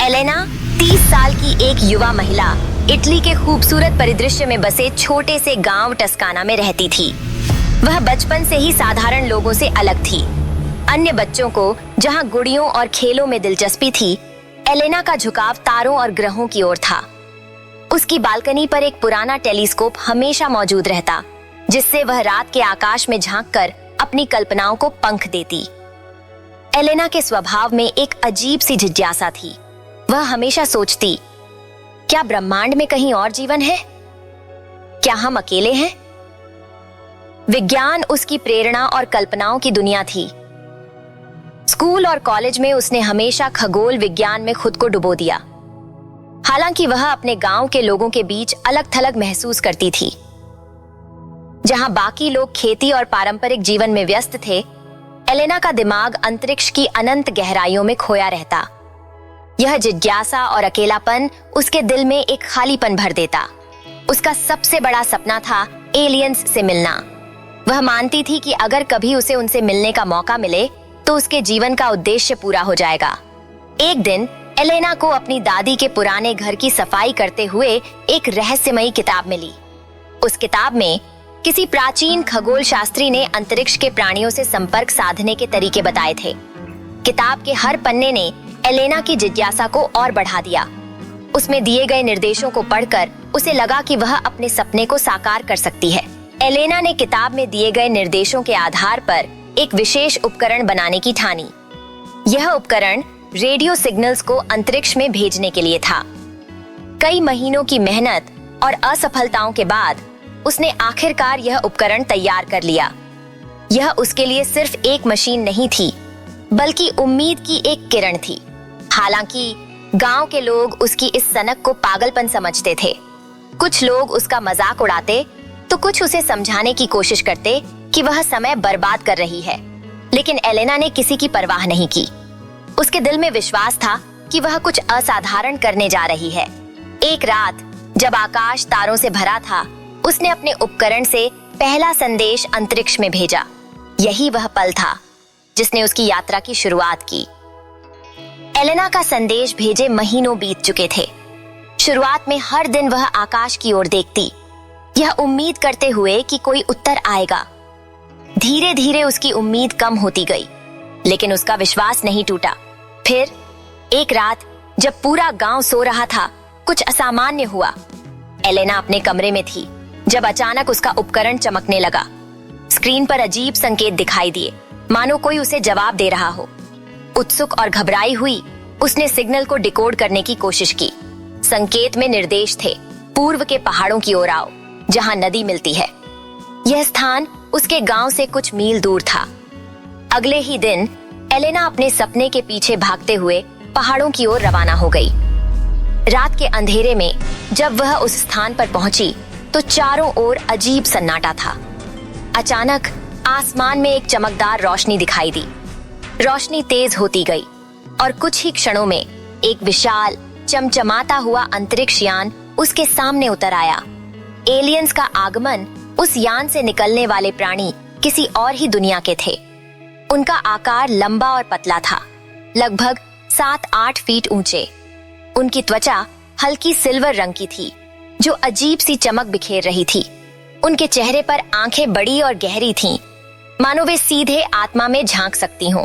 Elena 30 साल की एक युवा महिला इटली के खूबसूरत परिदृश्य में बसे छोटे से गांव टस्काना में रहती थी। वह बचपन से ही साधारण लोगों से अलग थी। अन्य बच्चों को जहां गुड़ियों और खेलों में दिलचस्पी थी, एलेना का झुकाव तारों और ग्रहों की ओर था। उसकी बालकनी पर एक पुराना टेलीस्कोप हमेशा मौजूद रहता, जिससे वह रात के आकाश में झांककर अपनी कल्पनाओं को पंख देती। एलेना के स्वभाव में एक अजीब सी जिज्ञासा थी। वह हमेशा सोचती, क्या ब्रह्मांड में कहीं और जीवन है? क्या हम अकेले हैं? विज्ञान उसकी प्रेरणा और कल्पनाओं की दुनिया थी। स्कूल और कॉलेज में उसने हमेशा खगोल विज्ञान में खुद को डुबो दिया। हालांकि वह अपने गांव के लोगों के बीच अलग थलग महसूस करती थी। जहां बाकी लोग खेती और पारंपरिक जीवन में व्यस्त थे, एलेना का दिमाग अंतरिक्ष की अनंत गहराइयों में खोया रहता। यह जिज्ञासा और अकेलापन उसके दिल में एक खालीपन भर देता। उसका सबसे बड़ा सपना था एलियंस से मिलना। वह मानती थी कि अगर कभी उसे उनसे मिलने का मौका मिले तो उसके जीवन का उद्देश्य पूरा हो जाएगा। एक दिन एलेना को अपनी दादी के पुराने घर की सफाई करते हुए एक रहस्यमयी किताब मिली। उस किताब में किसी प्राचीन खगोल शास्त्री ने अंतरिक्ष के प्राणियों से संपर्क साधने के तरीके बताए थे। किताब के हर पन्ने ने एलेना की जिज्ञासा को और बढ़ा दिया। उसमें दिए गए निर्देशों को पढ़कर उसे लगा कि वह अपने सपने को साकार कर सकती है। एलेना ने किताब में दिए गए निर्देशों के आधार पर एक विशेष उपकरण बनाने की ठानी। यह उपकरण रेडियो सिग्नल्स को अंतरिक्ष में भेजने के लिए था। कई महीनों की मेहनत और असफलताओं के बाद उसने आखिरकार यह उपकरण तैयार कर लिया। यह उसके लिए सिर्फ एक मशीन नहीं थी, बल्कि उम्मीद की एक किरण थी। हालांकि गांव के लोग उसकी इस सनक को पागलपन समझते थे। कुछ लोग उसका मजाक उड़ाते तो कुछ उसे समझाने की कोशिश करते कि वह समय बर्बाद कर रही है। लेकिन एलेना ने किसी की परवाह नहीं की। उसके दिल में विश्वास था कि वह कुछ असाधारण करने जा रही है। एक रात जब आकाश तारों से भरा था, उसने अपने उपकरण से पहला संदेश अंतरिक्ष में भेजा। यही वह पल था जिसने उसकी यात्रा की शुरुआत की। एलेना का संदेश भेजे महीनों बीत चुके थे। शुरुआत में हर दिन वह आकाश की ओर देखती, यह उम्मीद करते हुए कि कोई उत्तर आएगा। धीरे धीरे उसकी उम्मीद कम होती गई, लेकिन उसका विश्वास नहीं टूटा। फिर एक रात जब पूरा गांव सो रहा था, कुछ असामान्य हुआ। एलेना अपने कमरे में थी जब अचानक उसका उपकरण चमकने लगा। स्क्रीन पर अजीब संकेत दिखाई दिए, मानो कोई उसे जवाब दे रहा हो। उत्सुक और घबराई हुई उसने सिग्नल को डिकोड करने की कोशिश की। संकेत में निर्देश थे, पूर्व के पहाड़ों की ओर आओ, जहां नदी मिलती है। यह स्थान उसके गांव से कुछ मील दूर था। अगले ही दिन एलेना अपने सपने के पीछे भागते हुए पहाड़ों की ओर रवाना हो गई। रात के अंधेरे में जब वह उस स्थान पर पहुंची तो चारों ओर अजीब सन्नाटा था। अचानक आसमान में एक चमकदार रोशनी दिखाई दी। रोशनी तेज होती गई और कुछ ही क्षणों में एक विशाल चमचमाता हुआ अंतरिक्ष यान उसके सामने उतर आया। एलियंस का आगमन, उस यान से निकलने वाले प्राणी किसी और ही दुनिया के थे। उनका आकार लंबा और पतला था, लगभग 7-8 फीट ऊंचे। उनकी त्वचा हल्की सिल्वर रंग की थी, जो अजीब सी चमक बिखेर रही थी। उनके चेहरे पर आंखें बड़ी और गहरी थीं, मानो वे सीधे आत्मा में झांक सकती हों।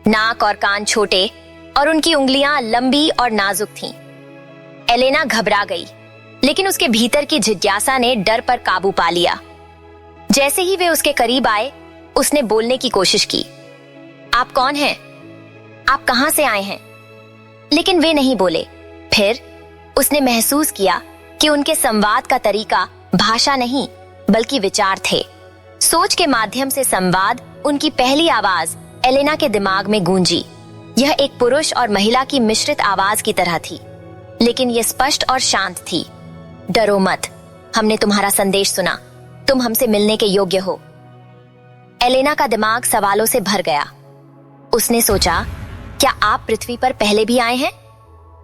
नाक और कान छोटे और उनकी उंगलियां लंबी और नाजुक थीं। एलेना घबरा गई, लेकिन उसके भीतर की जिज्ञासा ने डर पर काबू पा लिया। जैसे ही वे उसके करीब आए, उसने बोलने की कोशिश की, आप कौन हैं? आप कहां से आए हैं? लेकिन वे नहीं बोले। फिर उसने महसूस किया कि उनके संवाद का तरीका भाषा नहीं, बल्कि विचार थे। सोच के माध्यम से संवाद, उनकी पहली आवाज एलेना के दिमाग में गूंजी। यह एक पुरुष और महिला की मिश्रित आवाज की तरह थी, लेकिन यह स्पष्ट और शांत थी। डरो मत, हमने तुम्हारा संदेश सुना, तुम हमसे मिलने के योग्य हो। एलेना का दिमाग सवालों से भर गया। उसने सोचा, क्या आप पृथ्वी पर पहले भी आए हैं?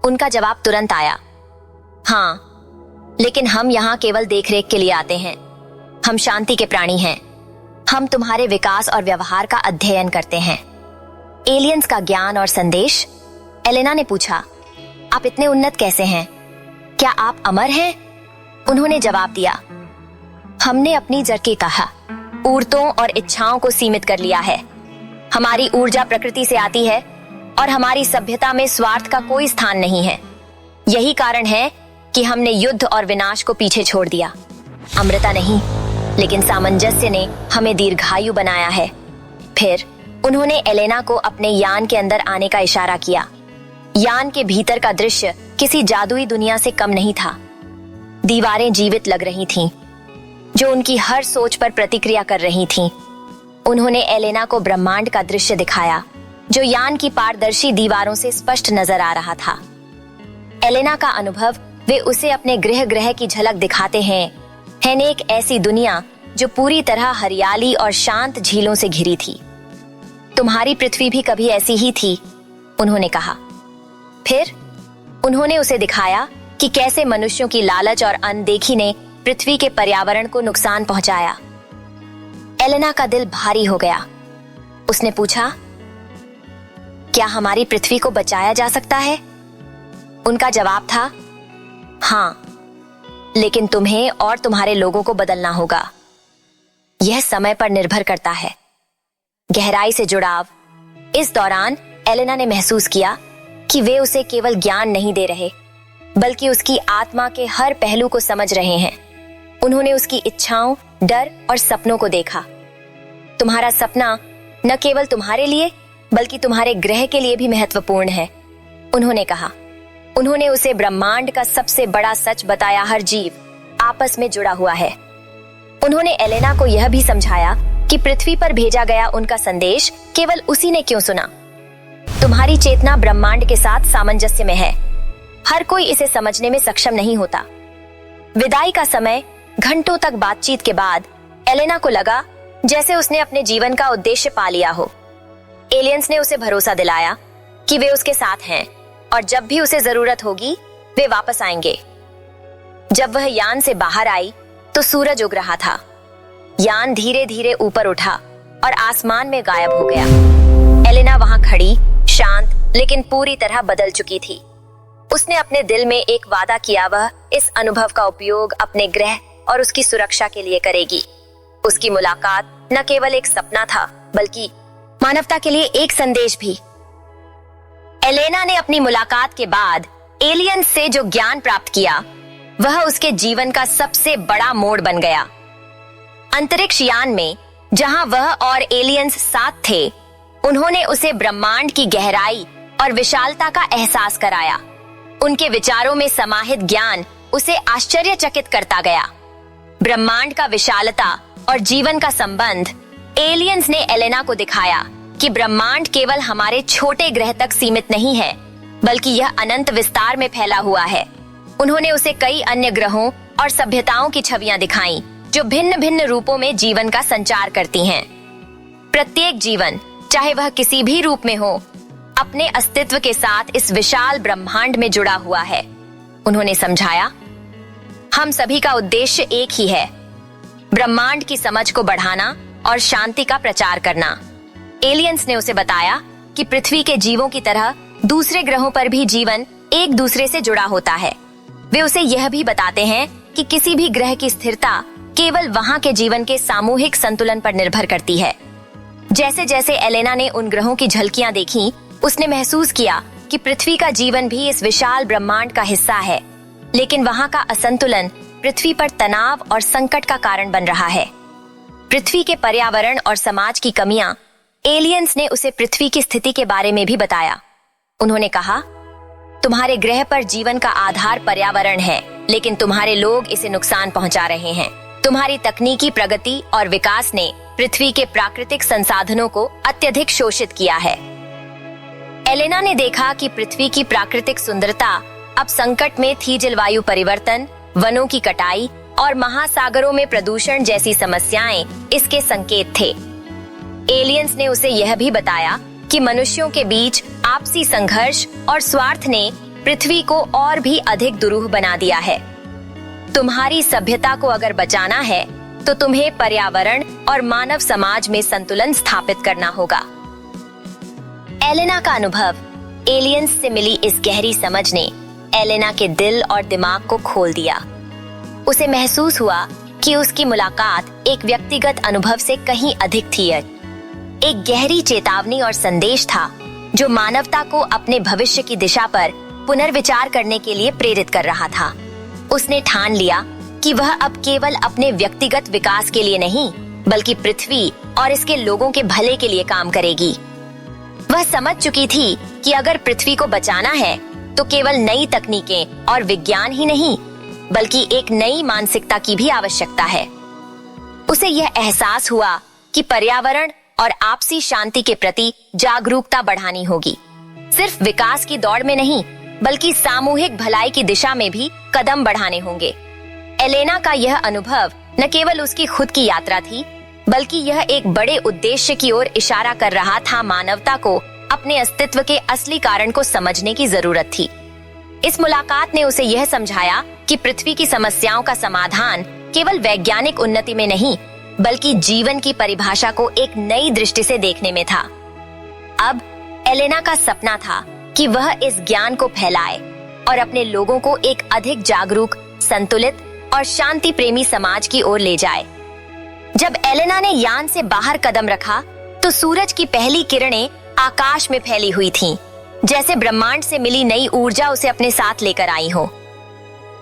उनका जवाब तुरंत आया, हाँ, लेकिन हम यहाँ केवल देखरेख के लिए आते हैं। हम शांति के प्राणी हैं। हम तुम्हारे विकास और व्यवहार का अध्ययन करते हैं। एलियंस का ज्ञान और संदेश? एलेना ने पूछा। आप इतने उन्नत कैसे हैं? क्या आप अमर हैं? उन्होंने जवाब दिया, हमने अपनी जड़ के कहा, ऊर्तों और इच्छाओं को सीमित कर लिया है। हमारी ऊर्जा प्रकृति से आती है और हमारी सभ्यता में स्वार्थ का कोई स्थान नहीं है। यही कारण है कि हमने युद्ध और विनाश को पीछे छोड़ दिया। अमृता नहीं, लेकिन सामंजस्य ने हमें दीर्घायु बनाया है। फिर उन्होंने एलेना को अपने यान के अंदर आने का इशारा किया। यान के भीतर का दृश्य किसी जादुई दुनिया से कम नहीं था। दीवारें जीवित लग रही थीं, जो उनकी हर सोच पर प्रतिक्रिया कर रही थीं। उन्होंने एलेना को ब्रह्मांड का दृश्य दिखाया, जो यान की पारदर्शी दीवारों से स्पष्ट नजर आ रहा था। एलेना का अनुभव वे उसे अपने ग्रह की झलक दिखाते हैं एक ऐसी दुनिया जो पूरी तरह हरियाली और शांत झीलों से घिरी थी। तुम्हारी पृथ्वी भी कभी ऐसी ही थी, उन्होंने कहा। फिर उन्होंने उसे दिखाया कि कैसे मनुष्यों की लालच और अनदेखी ने पृथ्वी के पर्यावरण को नुकसान पहुंचाया। एलेना का दिल भारी हो गया। उसने पूछा, क्या हमारी पृथ्वी को बचाया जा सकता है? उनका जवाब था, हाँ, लेकिन तुम्हें और तुम्हारे लोगों को बदलना होगा। यह समय पर निर्भर करता है। गहराई से जुड़ाव। इस दौरान एलेना ने महसूस किया कि वे उसे केवल ज्ञान नहीं दे रहे, बल्कि उसकी आत्मा के हर पहलू को समझ रहे हैं। उन्होंने उसकी इच्छाओं, डर और सपनों को देखा। तुम्हारा सपना न केवल तुम्हारे लिए, बल्कि तुम्हारे ग्रह के लिए भी महत्वपूर्ण है, उन्होंने कहा। उन्होंने उसे ब्रह्मांड का सबसे बड़ा सच बताया, हर जीव आपस में जुड़ा हुआ है। उन्होंने एलेना को यह भी समझाया कि पृथ्वी पर भेजा गया उनका संदेश केवल उसी ने क्यों सुना। तुम्हारी चेतना ब्रह्मांड के साथ सामंजस्य में है। हर कोई इसे समझने में सक्षम नहीं होता। विदाई का समय, घंटों तक बातचीत के बाद एलेना को लगा जैसे उसने अपने जीवन का उद्देश्य पा लिया हो। एलियंस ने उसे भरोसा दिलाया कि वे उसके साथ हैं और जब भी उसे जरूरत होगी वे वापस आएंगे। जब वह यान से बाहर आई तो सूरज उग रहा था। यान धीरे धीरे ऊपर उठा और आसमान में गायब हो गया। एलेना वहां खड़ी, शांत लेकिन पूरी तरह बदल चुकी थी। उसने अपने दिल में एक वादा किया, वह इस अनुभव का उपयोग अपने ग्रह और उसकी सुरक्षा के लिए करेगी। उसकी मुलाकात न केवल एक सपना था, बल्कि मानवता के लिए एक संदेश भी। एलेना ने अपनी मुलाकात के बाद एलियंस से जो ज्ञान प्राप्त किया, वह उसके जीवन का सबसे बड़ा मोड़ बन गया। अंतरिक्ष यान में जहां वह और एलियंस साथ थे, उन्होंने उसे ब्रह्मांड की गहराई और विशालता का एहसास कराया। उनके विचारों में समाहित ज्ञान उसे आश्चर्यचकित करता गया। ब्रह्मांड का विशालता और जीवन का संबंध। एलियंस ने एलेना को दिखाया कि ब्रह्मांड केवल हमारे छोटे ग्रह तक सीमित नहीं है, बल्कि यह अनंत विस्तार में फैला हुआ है। उन्होंने उसे कई अन्य ग्रहों और सभ्यताओं की छवियां दिखाईं, जो भिन्न भिन्न रूपों में जीवन का संचार करती हैं। प्रत्येक जीवन, चाहे वह किसी भी रूप में हो, अपने अस्तित्व के साथ इस विशाल ब्रह्मांड में जुड़ा हुआ है। उन्होंने समझाया, हम सभी का उद्देश्य एक ही है, ब्रह्मांड की समझ को बढ़ाना और शांति का प्रचार करना। एलियंस ने उसे बताया कि पृथ्वी के जीवों की तरह दूसरे ग्रहों पर भी जीवन एक दूसरे से जुड़ा होता है। वे उसे यह भी बताते हैं कि किसी भी ग्रह की स्थिरता केवल वहां के जीवन के सामूहिक संतुलन पर निर्भर करती है। जैसे जैसे एलेना ने उन ग्रहों की झलकियां देखी, उसने महसूस किया कि पृथ्वी का जीवन भी इस विशाल ब्रह्मांड का हिस्सा है, लेकिन वहां का असंतुलन पृथ्वी पर तनाव और संकट का कारण बन रहा है। पृथ्वी के पर्यावरण और समाज की कमियां। एलियंस ने उसे पृथ्वी की स्थिति के बारे में भी बताया। उन्होंने कहा, तुम्हारे ग्रह पर जीवन का आधार पर्यावरण है, लेकिन तुम्हारे लोग इसे नुकसान पहुंचा रहे हैं। तुम्हारी तकनीकी प्रगति और विकास ने पृथ्वी के प्राकृतिक संसाधनों को अत्यधिक शोषित किया है। एलेना ने देखा कि पृथ्वी की प्राकृतिक सुंदरता अब संकट में थी। जलवायु परिवर्तन, वनों की कटाई और महासागरों में प्रदूषण जैसी समस्याएं इसके संकेत थे। एलियंस ने उसे यह भी बताया कि मनुष्यों के बीच आपसी संघर्ष और स्वार्थ ने पृथ्वी को और भी अधिक दुरूह बना दिया है। तुम्हारी सभ्यता को अगर बचाना है, तो तुम्हें पर्यावरण और मानव समाज में संतुलन स्थापित करना होगा। एलेना का अनुभव, एलियंस से मिली इस गहरी समझ ने एलेना के दिल और दिमाग को खोल दिया। उसे महसूस हुआ कि उसकी मुलाकात एक व्यक्तिगत अनुभव से कहीं अधिक थी। एक गहरी चेतावनी और संदेश था जो मानवता को अपने भविष्य की दिशा पर पुनर्विचार करने के लिए प्रेरित कर रहा था। उसने ठान लिया कि वह अब केवल अपने व्यक्तिगत विकास के लिए नहीं, बल्कि पृथ्वी और इसके लोगों के भले के लिए काम करेगी। वह समझ चुकी थी कि अगर पृथ्वी को बचाना है तो केवल नई तकनीकें और विज्ञान ही नहीं, बल्कि एक नई मानसिकता की भी आवश्यकता है। उसे यह एहसास हुआ कि पर्यावरण और आपसी शांति के प्रति जागरूकता बढ़ानी होगी। सिर्फ विकास की दौड़ में नहीं, बल्कि सामूहिक भलाई की दिशा में भी कदम बढ़ाने होंगे। एलेना का यह अनुभव न केवल उसकी खुद की यात्रा थी, बल्कि यह एक बड़े उद्देश्य की ओर इशारा कर रहा था। मानवता को अपने अस्तित्व के असली कारण को समझने की जरूरत थी। इस मुलाकात ने उसे यह समझाया कि पृथ्वी की समस्याओं का समाधान केवल वैज्ञानिक उन्नति में नहीं, बल्कि जीवन की परिभाषा को एक नई दृष्टि से देखने में था। अब एलेना का सपना था कि वह इस ज्ञान को फैलाए और अपने लोगों को एक अधिक जागरूक, संतुलित और शांति प्रेमी समाज की ओर ले जाए। जब एलेना ने यान से बाहर कदम रखा तो सूरज की पहली किरणें आकाश में फैली हुई थीं, जैसे ब्रह्मांड से मिली नई ऊर्जा उसे अपने साथ लेकर आई हो।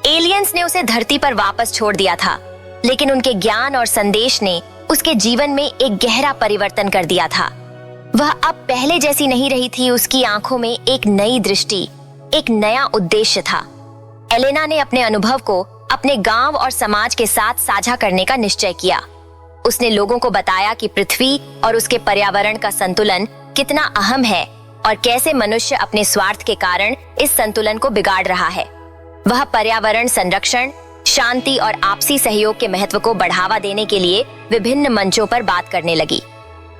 एलियंस ने उसे धरती पर वापस छोड़ दिया था, लेकिन उनके ज्ञान और संदेश ने उसके जीवन में एक गहरा परिवर्तन कर दिया था। वह अब पहले जैसी नहीं रही थी। उसकी आंखों में एक नई दृष्टि, एक नया उद्देश्य था। एलेना ने अपने अनुभव को अपने गांव और समाज के साथ साझा करने का निश्चय किया। उसने लोगों को बताया कि पृथ्वी और उसके पर्यावरण का संतुलन कितना अहम है और कैसे मनुष्य अपने स्वार्थ के कारण इस संतुलन को बिगाड़ रहा है। वह पर्यावरण संरक्षण, शांति और आपसी सहयोग के महत्व को बढ़ावा देने के लिए विभिन्न मंचों पर बात करने लगी।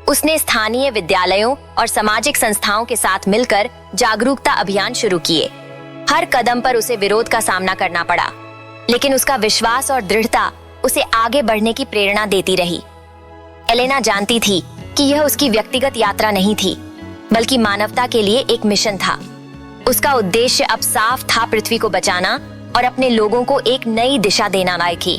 उसने स्थानीय विद्यालयों और सामाजिक संस्थाओं के साथ मिलकर जागरूकता अभियान शुरू किए। हर कदम पर उसे विरोध का सामना करना पड़ा, लेकिन उसका विश्वास और दृढ़ता उसे आगे बढ़ने की प्रेरणा देती रही। एलेना जानती थी कि यह उसकी व्यक्तिगत यात्रा नहीं थी, बल्कि मानवता के लिए एक मिशन था। उसका उद्देश्य अब साफ था, पृथ्वी को बचाना और अपने लोगों को एक नई दिशा देना। थी